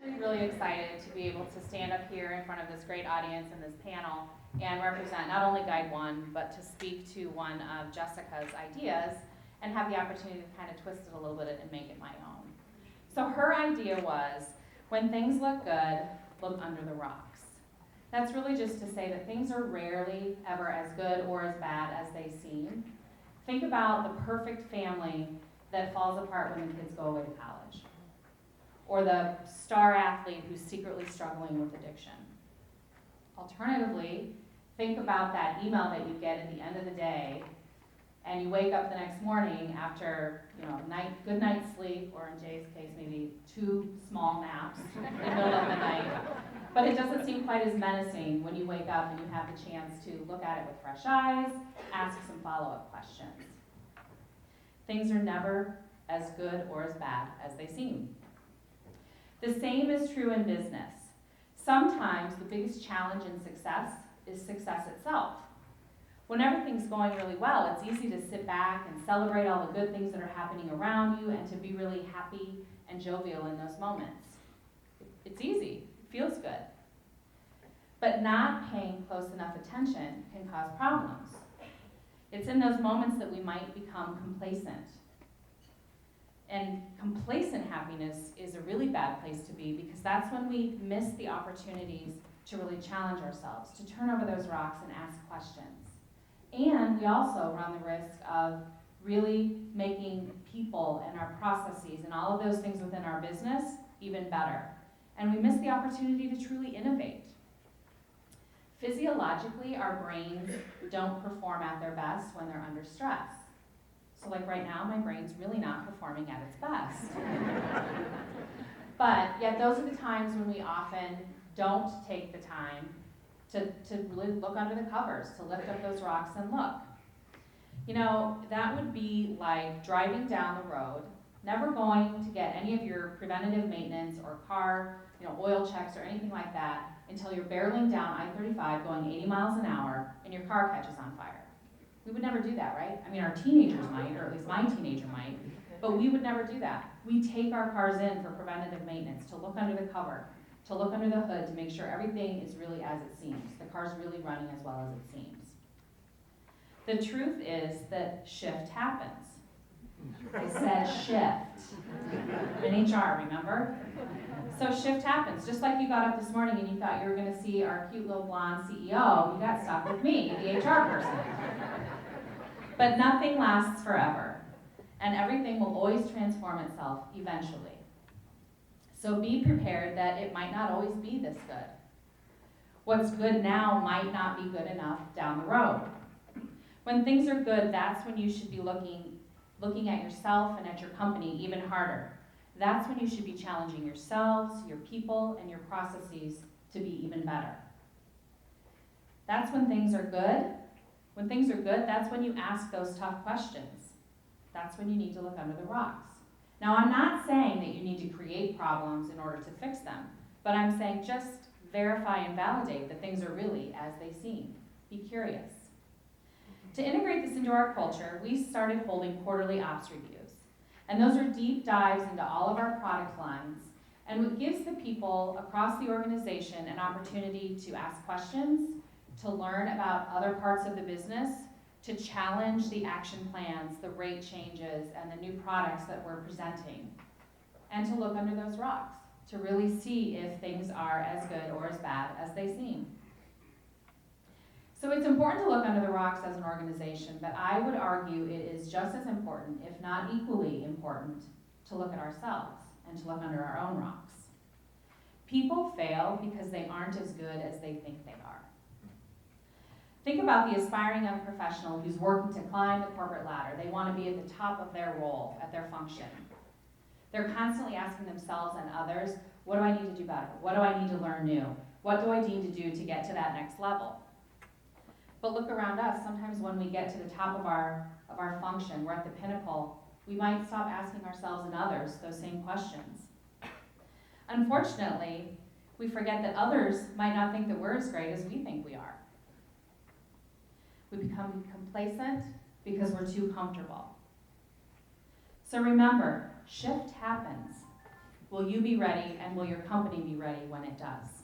Really excited to be able to stand up here in front of this great audience and this panel and represent not only Guide 1, but to speak to one of Jessica's ideas and have the opportunity to kind of twist it a little bit and make it my own. So her idea was, when things look good, look under the rocks. That's really just to say that things are rarely ever as good or as bad as they seem. Think about the perfect family that falls apart when the kids go away to college, or the star athlete who's secretly struggling with addiction. Alternatively, think about that email that you get at the end of the day, and you wake up the next morning after good night's sleep, or in Jay's case, maybe 2 small naps in the middle of the night. But it doesn't seem quite as menacing when you wake up and you have the chance to look at it with fresh eyes, ask some follow-up questions. Things are never as good or as bad as they seem. The same is true in business. Sometimes the biggest challenge in success is success itself. When everything's going really well, it's easy to sit back and celebrate all the good things that are happening around you and to be really happy and jovial in those moments. It's easy, it feels good. But not paying close enough attention can cause problems. It's in those moments that we might become complacent. And complacent happiness is a really bad place to be, because that's when we miss the opportunities to really challenge ourselves, to turn over those rocks and ask questions. And we also run the risk of really making people and our processes and all of those things within our business even better. And we miss the opportunity to truly innovate. Physiologically, our brains don't perform at their best when they're under stress. So like right now, my brain's really not performing at its best. But yet those are the times when we often don't take the time to really look under the covers, to lift up those rocks and look. That would be like driving down the road, never going to get any of your preventative maintenance or car, oil checks or anything like that until you're barreling down I-35 going 80 miles an hour and your car catches on fire. We would never do that, right? I mean, our teenagers might, or at least my teenager might, but we would never do that. We take our cars in for preventative maintenance, to look under the cover, to look under the hood, to make sure everything is really as it seems. The car's really running as well as it seems. The truth is that shift happens. I said shift. I'm in HR, remember? So shift happens. Just like you got up this morning and you thought you were going to see our cute little blonde CEO, you got stuck with me, the HR person. But nothing lasts forever, and everything will always transform itself eventually. So be prepared that it might not always be this good. What's good now might not be good enough down the road. When things are good, that's when you should be looking at yourself and at your company even harder. That's when you should be challenging yourselves, your people, and your processes to be even better. That's when things are good. When things are good, that's when you ask those tough questions. That's when you need to look under the rocks. Now, I'm not saying that you need to create problems in order to fix them, but I'm saying just verify and validate that things are really as they seem. Be curious. To integrate this into our culture, we started holding quarterly ops reviews. And those are deep dives into all of our product lines, and it gives the people across the organization an opportunity to ask questions, to learn about other parts of the business, to challenge the action plans, the rate changes, and the new products that we're presenting, and to look under those rocks, to really see if things are as good or as bad as they seem. So it's important to look under the rocks as an organization, but I would argue it is just as important, if not equally important, to look at ourselves and to look under our own rocks. People fail because they aren't as good as they think they are. Think about the aspiring young professional who's working to climb the corporate ladder. They want to be at the top of their role, at their function. They're constantly asking themselves and others, what do I need to do better? What do I need to learn new? What do I need to do to get to that next level? But look around us. Sometimes when we get to the top of our function, we're at the pinnacle, we might stop asking ourselves and others those same questions. Unfortunately, we forget that others might not think that we're as great as we think we are. We become complacent because we're too comfortable. So remember, shift happens. Will you be ready, and will your company be ready when it does?